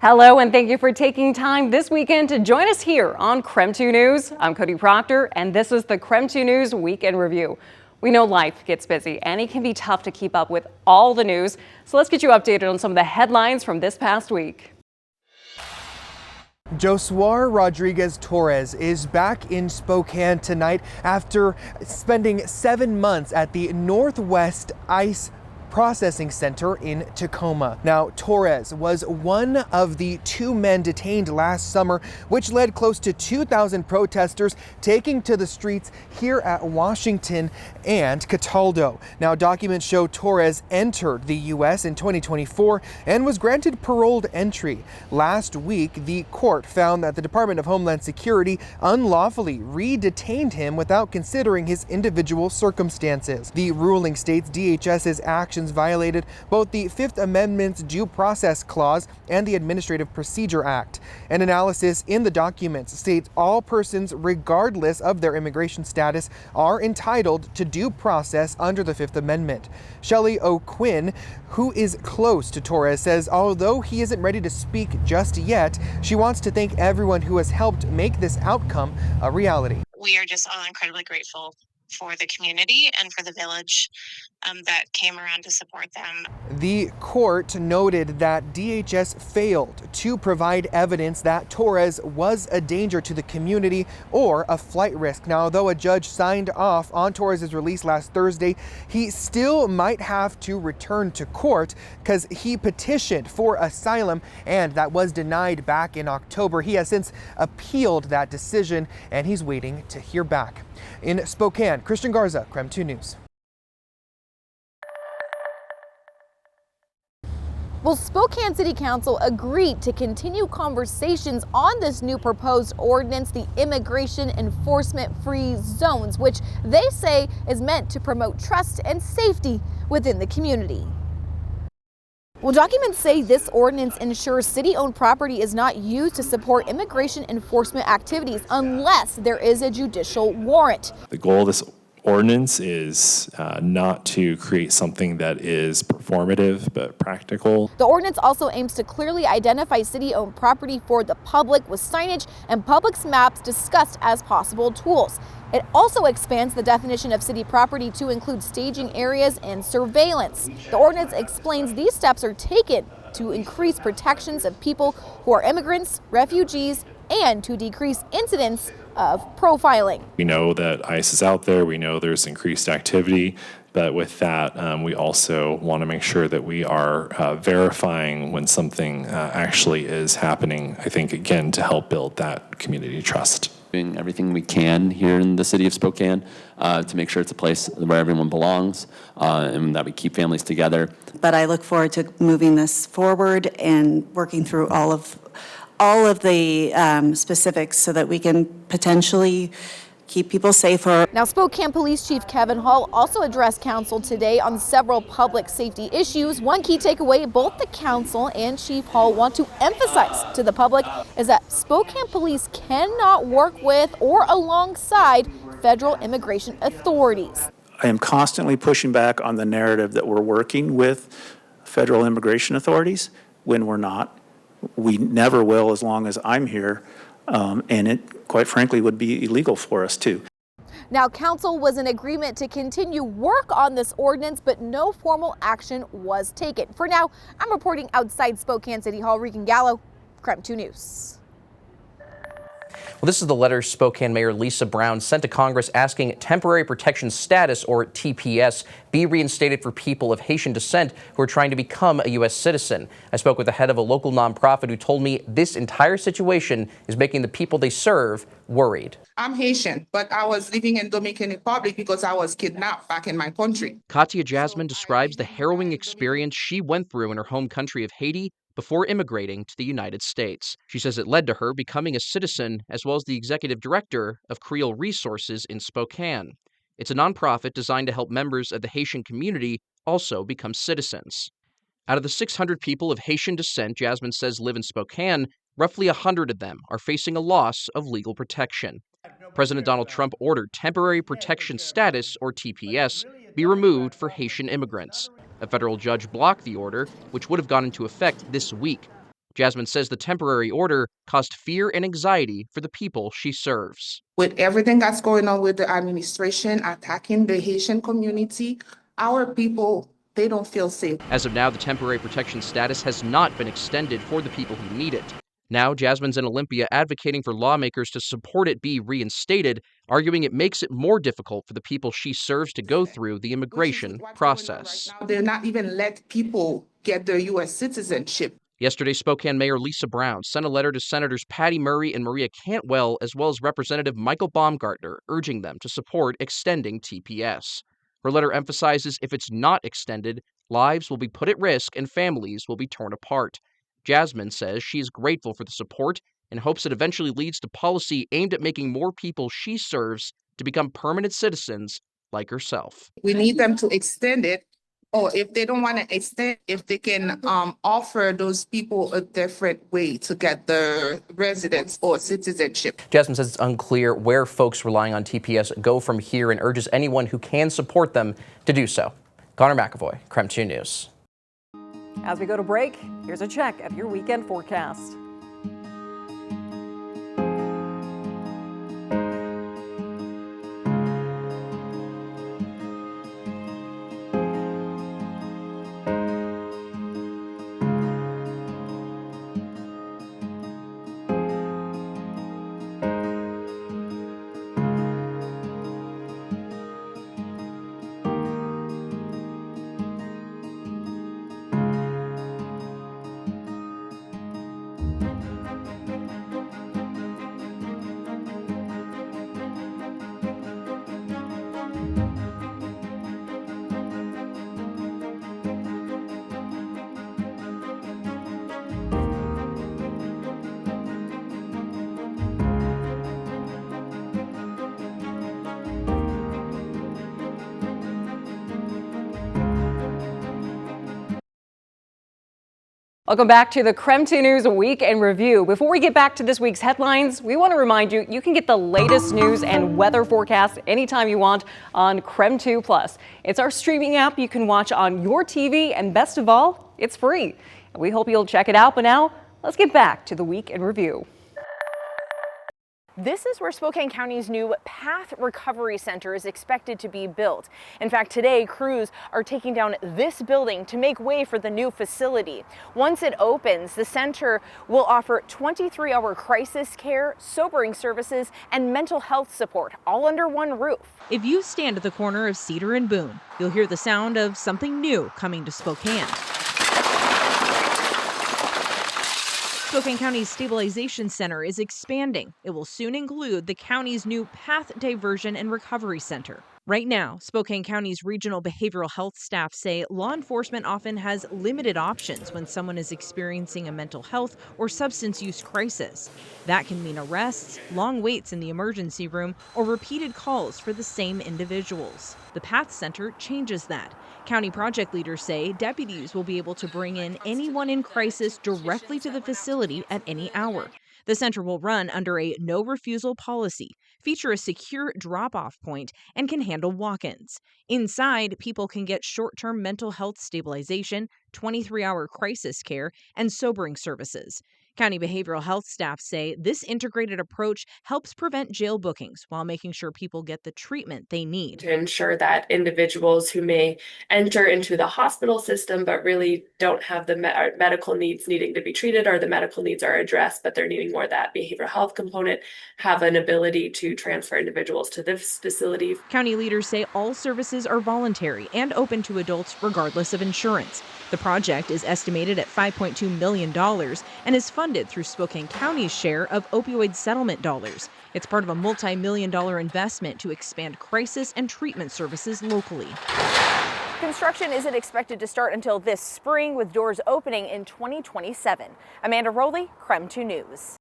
Hello, and thank you for taking time this weekend to join us here on KREM 2 News. I'm Cody Proctor, and this is the KREM 2 News Weekend Review. We know life gets busy, and it can be tough to keep up with all the news. So let's get you updated on some of the headlines from this past week. Josuar Rodriguez Torres is back in Spokane tonight after spending 7 months at the Northwest ICE Processing Center in Tacoma. Now, Torres was one of the 2 men detained last summer, which led close to 2,000 protesters taking to the streets here at Washington and Cataldo. Now, documents show Torres entered the U.S. in 2024 and was granted paroled entry. Last week, the court found that the Department of Homeland Security unlawfully re-detained him without considering his individual circumstances. The ruling states DHS's actions violated both the Fifth Amendment's Due Process Clause and the Administrative Procedure Act. An analysis in the documents states all persons, regardless of their immigration status, are entitled to due process under the Fifth Amendment. Shelley O'Quinn, who is close to Torres, says although he isn't ready to speak just yet, she wants to thank everyone who has helped make this outcome a reality. We are just all incredibly grateful for the community and for the village that came around to support them. The court noted that DHS failed to provide evidence that Torres was a danger to the community or a flight risk. Now, although a judge signed off on Torres' release last Thursday, he still might have to return to court because he petitioned for asylum and that was denied back in October. He has since appealed that decision and he's waiting to hear back. In Spokane, Christian Garza, KREM 2 News. Well, Spokane City Council agreed to continue conversations on this new proposed ordinance, the Immigration Enforcement Free Zones, which they say is meant to promote trust and safety within the community. Well, documents say this ordinance ensures city-owned property is not used to support immigration enforcement activities unless there is a judicial warrant. The goal of this ordinance is not to create something that is performative but practical. The ordinance also aims to clearly identify city-owned property for the public with signage and public maps discussed as possible tools. It also expands the definition of city property to include staging areas and surveillance. The ordinance explains these steps are taken to increase protections of people who are immigrants, refugees, and to decrease incidents of profiling. We know that ICE is out there. We know there's increased activity. But with that, we also want to make sure that we are verifying when something actually is happening, I think, again, to help build that community trust. Doing everything we can here in the city of Spokane to make sure it's a place where everyone belongs and that we keep families together. But I look forward to moving this forward and working through all of the specifics so that we can potentially keep people safer. Now, Spokane Police Chief Kevin Hall also addressed council today on several public safety issues. One key takeaway both the council and Chief Hall want to emphasize to the public is that Spokane police cannot work with or alongside federal immigration authorities. I am constantly pushing back on the narrative that we're working with federal immigration authorities when we're not. We never will as long as I'm here. And it, quite frankly, would be illegal for us too. Now, council was in agreement to continue work on this ordinance, but no formal action was taken. For now, I'm reporting outside Spokane City Hall. Regan Gallo, KREM 2 News. Well, this is the letter Spokane Mayor Lisa Brown sent to Congress asking temporary protection status, or TPS, be reinstated for people of Haitian descent who are trying to become a U.S. citizen. I spoke with the head of a local nonprofit who told me this entire situation is making the people they serve worried. I'm Haitian, but I was living in Dominican Republic because I was kidnapped back in my country. Katia Jasmine describes the harrowing experience she went through in her home country of Haiti before immigrating to the United States. She says it led to her becoming a citizen as well as the executive director of Creole Resources in Spokane. It's a nonprofit designed to help members of the Haitian community also become citizens. Out of the 600 people of Haitian descent Jasmine says live in Spokane, roughly 100 of them are facing a loss of legal protection. President Donald Trump ordered temporary protection status, or TPS, be removed for Haitian immigrants. A federal judge blocked the order, which would have gone into effect this week. Jasmine says the temporary order caused fear and anxiety for the people she serves. With everything that's going on with the administration attacking the Haitian community, our people, they don't feel safe. As of now, the temporary protection status has not been extended for the people who need it. Now, Jasmine's in Olympia advocating for lawmakers to support it be reinstated, arguing it makes it more difficult for the people she serves to go through the immigration process. Right now, they're not even let people get their U.S. citizenship. Yesterday, Spokane Mayor Lisa Brown sent a letter to Senators Patty Murray and Maria Cantwell, as well as Representative Michael Baumgartner, urging them to support extending TPS. Her letter emphasizes if it's not extended, lives will be put at risk and families will be torn apart. Jasmine says she is grateful for the support and hopes it eventually leads to policy aimed at making more people she serves to become permanent citizens like herself. We need them to extend it, or if they don't want to extend, if they can offer those people a different way to get their residence or citizenship. Jasmine says it's unclear where folks relying on TPS go from here and urges anyone who can support them to do so. Connor McAvoy, KREM 2 News. As we go to break, here's a check of your weekend forecast. Welcome back to the KREM 2 News Week in Review. Before we get back to this week's headlines, we want to remind you, you can get the latest news and weather forecast anytime you want on KREM 2 Plus. It's our streaming app you can watch on your TV, and best of all, it's free. We hope you'll check it out, but now let's get back to the Week in Review. This is where Spokane County's new Path Recovery Center is expected to be built. In fact, today crews are taking down this building to make way for the new facility. Once it opens, the center will offer 23-hour crisis care, sobering services, and mental health support, all under one roof. If you stand at the corner of Cedar and Boone, you'll hear the sound of something new coming to Spokane. Spokane County's Stabilization Center is expanding. It will soon include the county's new Path Diversion and Recovery Center. Right now, Spokane County's regional behavioral health staff say law enforcement often has limited options when someone is experiencing a mental health or substance use crisis. That can mean arrests, long waits in the emergency room, or repeated calls for the same individuals. The Path Center changes that. County project leaders say deputies will be able to bring in anyone in crisis directly to the facility at any hour. The center will run under a no-refusal policy, feature a secure drop-off point, and can handle walk-ins. Inside, people can get short-term mental health stabilization, 23-hour crisis care, and sobering services. County behavioral health staff say this integrated approach helps prevent jail bookings while making sure people get the treatment they need. To ensure that individuals who may enter into the hospital system but really don't have the medical needs needing to be treated, or the medical needs are addressed but they're needing more of that behavioral health component, have an ability to transfer individuals to this facility. County leaders say all services are voluntary and open to adults regardless of insurance. The project is estimated at $5.2 million and is funded through Spokane County's share of opioid settlement dollars. It's part of a multi-million-dollar investment to expand crisis and treatment services locally. Construction isn't expected to start until this spring, with doors opening in 2027. Amanda Rowley, KREM 2 News.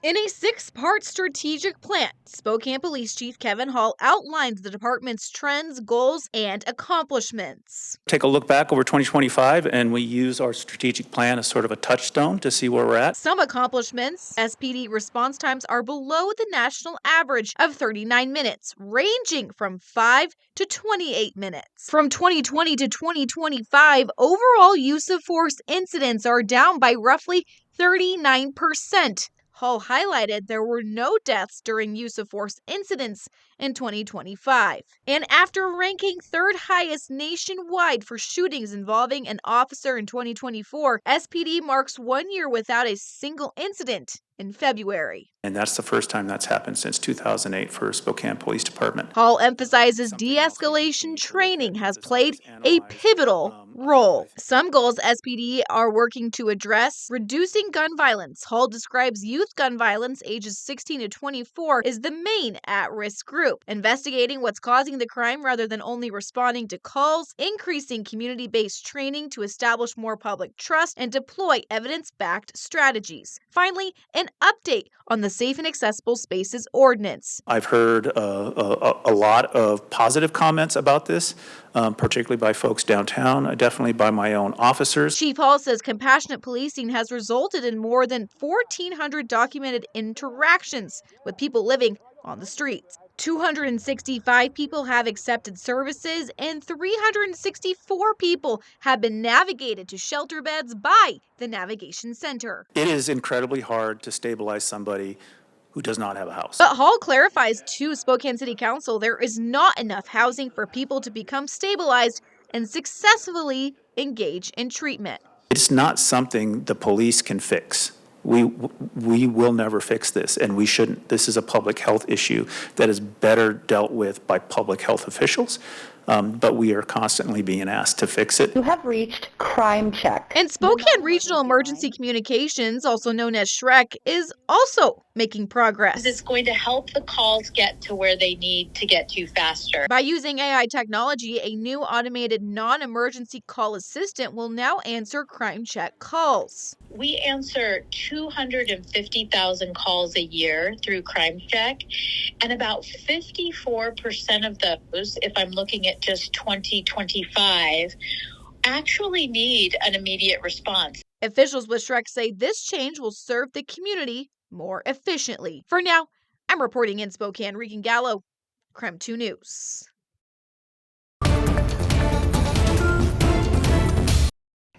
In a 6-part strategic plan, Spokane Police Chief Kevin Hall outlines the department's trends, goals, and accomplishments. Take a look back over 2025, and we use our strategic plan as sort of a touchstone to see where we're at. Some accomplishments: SPD response times are below the national average of 39 minutes, ranging from 5 to 28 minutes. From 2020 to 2025, overall use of force incidents are down by roughly 39%. Hall highlighted there were no deaths during use of force incidents in 2025. And after ranking 3rd highest nationwide for shootings involving an officer in 2024, SPD marks 1 year without a single incident in February. And that's the first time that's happened since 2008 for Spokane Police Department. Hall emphasizes de-escalation training has played a pivotal role. Some goals SPD are working to address: reducing gun violence. Hall describes youth gun violence ages 16 to 24 is the main at-risk group. Investigating what's causing the crime rather than only responding to calls. Increasing community-based training to establish more public trust and deploy evidence-backed strategies. Finally, an update on the Safe and Accessible Spaces Ordinance. I've heard a lot of positive comments about this, particularly by folks downtown, definitely by my own officers. Chief Hall says compassionate policing has resulted in more than 1,400 documented interactions with people living on the streets. 265 people have accepted services, and 364 people have been navigated to shelter beds by the Navigation Center. It is incredibly hard to stabilize somebody who does not have a house. But Hall clarifies to Spokane City Council there is not enough housing for people to become stabilized and successfully engage in treatment. It's not something the police can fix. We will never fix this, and we shouldn't. This is a public health issue that is better dealt with by public health officials, but we are constantly being asked to fix it. You have reached Crime Check. And Spokane Regional Emergency Communications, also known as SHREC, is also making progress. It's going to help the calls get to where they need to get to faster. By using AI technology, a new automated non-emergency call assistant will now answer Crime Check calls. We answer 250,000 calls a year through Crime Check, and about 54% of those, if I'm looking at just 2025, actually need an immediate response. Officials with SHREC say this change will serve the community more efficiently. For now, I'm reporting in Spokane, Regan Gallo, KREM 2 News.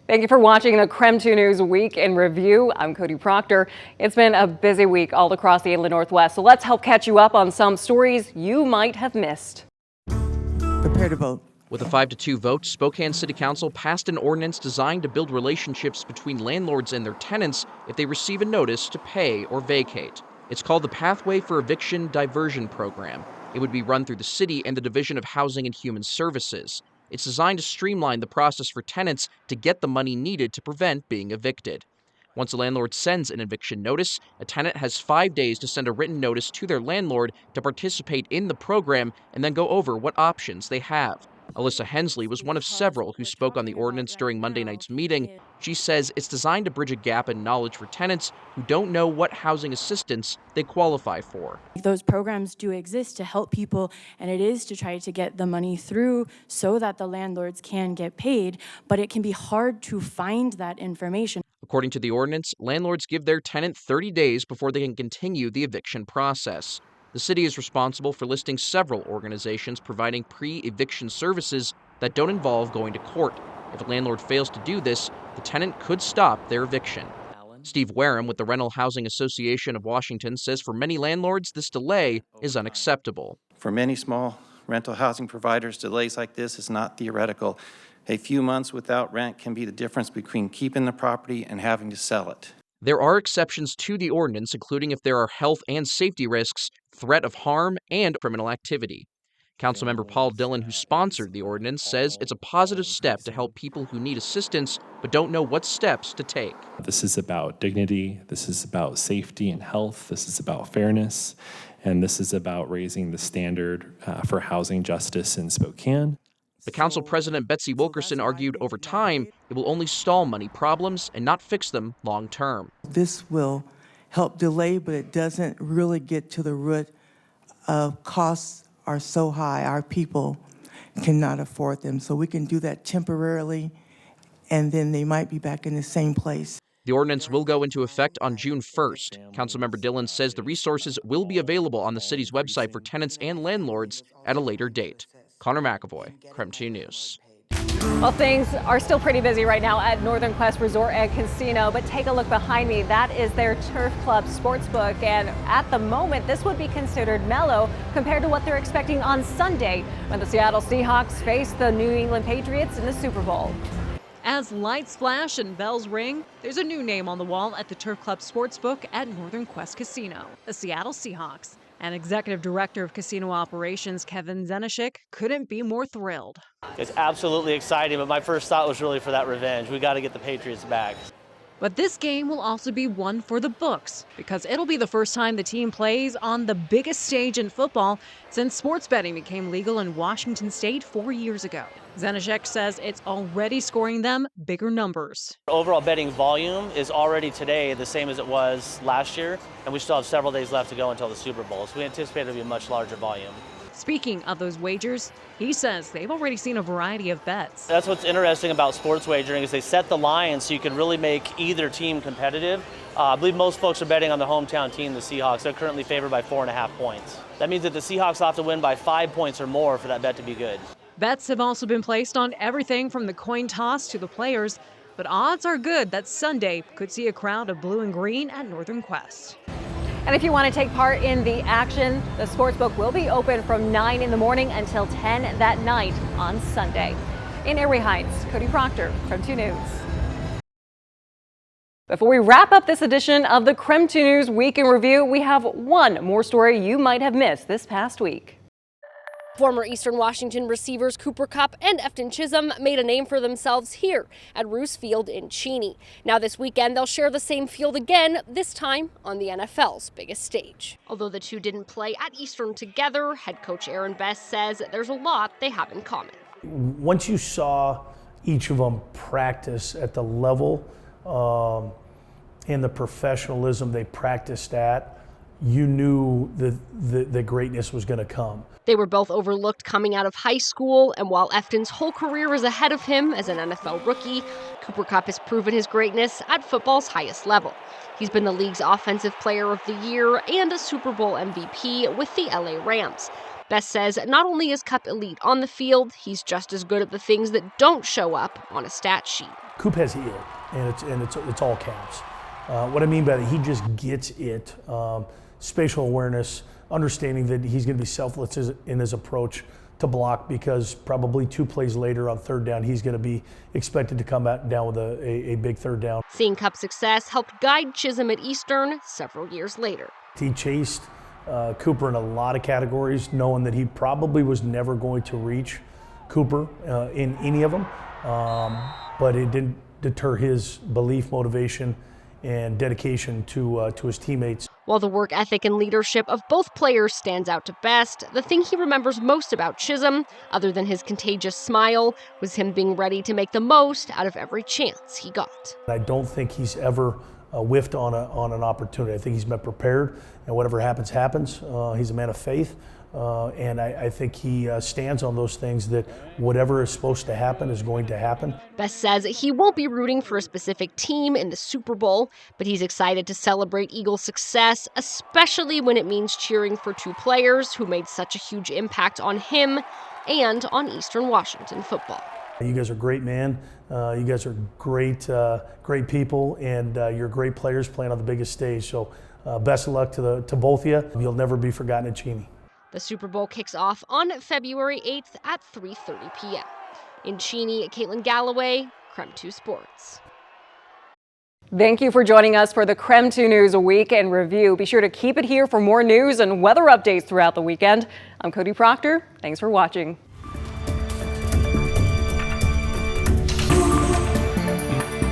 Thank you for watching the KREM 2 News Week in Review. I'm Cody Proctor. It's been a busy week all across the Inland Northwest, so let's help catch you up on some stories you might have missed. Prepare to vote. With a 5-2 vote, Spokane City Council passed an ordinance designed to build relationships between landlords and their tenants if they receive a notice to pay or vacate. It's called the Pathway for Eviction Diversion Program. It would be run through the city and the Division of Housing and Human Services. It's designed to streamline the process for tenants to get the money needed to prevent being evicted. Once a landlord sends an eviction notice, a tenant has 5 days to send a written notice to their landlord to participate in the program and then go over what options they have. Alyssa Hensley was one of several who spoke on the ordinance during Monday night's meeting. She says it's designed to bridge a gap in knowledge for tenants who don't know what housing assistance they qualify for. Those programs do exist to help people, and it is to try to get the money through so that the landlords can get paid, but it can be hard to find that information. According to the ordinance, landlords give their tenant 30 days before they can continue the eviction process. The city is responsible for listing several organizations providing pre-eviction services that don't involve going to court. If a landlord fails to do this, the tenant could stop their eviction. Steve Wareham with the Rental Housing Association of Washington says for many landlords, this delay is unacceptable. For many small rental housing providers, delays like this is not theoretical. A few months without rent can be the difference between keeping the property and having to sell it. There are exceptions to the ordinance, including if there are health and safety risks, threat of harm, and criminal activity. Councilmember Paul Dillon, who sponsored the ordinance, says it's a positive step to help people who need assistance but don't know what steps to take. This is about dignity, this is about safety and health, this is about fairness, and this is about raising the standard for housing justice in Spokane. The council president, Betsy Wilkerson, argued over time it will only stall money problems and not fix them long term. This will help delay, but it doesn't really get to the root of costs are so high, our people cannot afford them. So we can do that temporarily, and then they might be back in the same place. The ordinance will go into effect on June 1st. Councilmember Dillon says the resources will be available on the city's website for tenants and landlords at a later date. Connor McAvoy, KREM 2 News. Well, things are still pretty busy right now at Northern Quest Resort and Casino, but take a look behind me. That is their Turf Club Sportsbook, and at the moment, this would be considered mellow compared to what they're expecting on Sunday when the Seattle Seahawks face the New England Patriots in the Super Bowl. As lights flash and bells ring, there's a new name on the wall at the Turf Club Sportsbook at Northern Quest Casino, the Seattle Seahawks. And Executive Director of Casino Operations, Kevin Zenishik, couldn't be more thrilled. It's absolutely exciting, but my first thought was really for that revenge. We got to get the Patriots back. But this game will also be one for the books because it'll be the first time the team plays on the biggest stage in football since sports betting became legal in Washington state 4 years ago. Zenishek says it's already scoring them bigger numbers. Overall betting volume is already today the same as it was last year, and we still have several days left to go until the Super Bowl, so we anticipate it'll be a much larger volume. Speaking of those wagers, he says they've already seen a variety of bets. That's what's interesting about sports wagering is they set the line so you can really make either team competitive. I believe most folks are betting on the hometown team, the Seahawks. They're currently favored by 4.5 points. That means that the Seahawks will have to win by 5 points or more for that bet to be good. Bets have also been placed on everything from the coin toss to the players, but odds are good that Sunday could see a crowd of blue and green at Northern Quest. And if you want to take part in the action, the sportsbook will be open from 9 in the morning until 10 that night on Sunday. In Erie Heights, Cody Proctor, KREM 2 News. Before we wrap up this edition of the KREM 2 News Week in Review, we have one more story you might have missed this past week. Former Eastern Washington receivers Cooper Kupp and Efton Chisholm made a name for themselves here at Roos Field in Cheney. Now this weekend they'll share the same field again, this time on the NFL's biggest stage. Although the two didn't play at Eastern together, head coach Aaron Best says there's a lot they have in common. Once you saw each of them practice at the level and the professionalism they practiced at, you knew the greatness was going to come. They were both overlooked coming out of high school, and while Efton's whole career is ahead of him as an NFL rookie, Cooper Kupp has proven his greatness at football's highest level. He's been the league's Offensive Player of the Year and a Super Bowl MVP with the LA Rams. Best says not only is Kupp elite on the field, he's just as good at the things that don't show up on a stat sheet. Coop has it, and it's all caps. What I mean by that, he just gets it. Spatial awareness, understanding that he's going to be selfless in his approach to block because probably 2 plays later on third down, he's going to be expected to come down with a big third down. Seeing Kupp's success helped guide Chisholm at Eastern several years later. He chased Cooper in a lot of categories, knowing that he probably was never going to reach Cooper in any of them, but it didn't deter his belief, motivation, and dedication to his teammates. While the work ethic and leadership of both players stands out to Best, the thing he remembers most about Chisholm, other than his contagious smile, was him being ready to make the most out of every chance he got. I don't think he's ever whiffed on an opportunity. I think he's been prepared, and whatever happens, happens. He's a man of faith, and I think he stands on those things that whatever is supposed to happen is going to happen. Best says he won't be rooting for a specific team in the Super Bowl, but he's excited to celebrate Eagles' success, especially when it means cheering for two players who made such a huge impact on him and on Eastern Washington football. You guys are great men. You guys are great people, and you're great players playing on the biggest stage. So best of luck to both of you. You'll never be forgotten at Cheney. The Super Bowl kicks off on February 8th at 3:30 p.m. In Cheney, Caitlin Galloway, KREM 2 Sports. Thank you for joining us for the KREM 2 News Week in Review. Be sure to keep it here for more news and weather updates throughout the weekend. I'm Cody Proctor. Thanks for watching.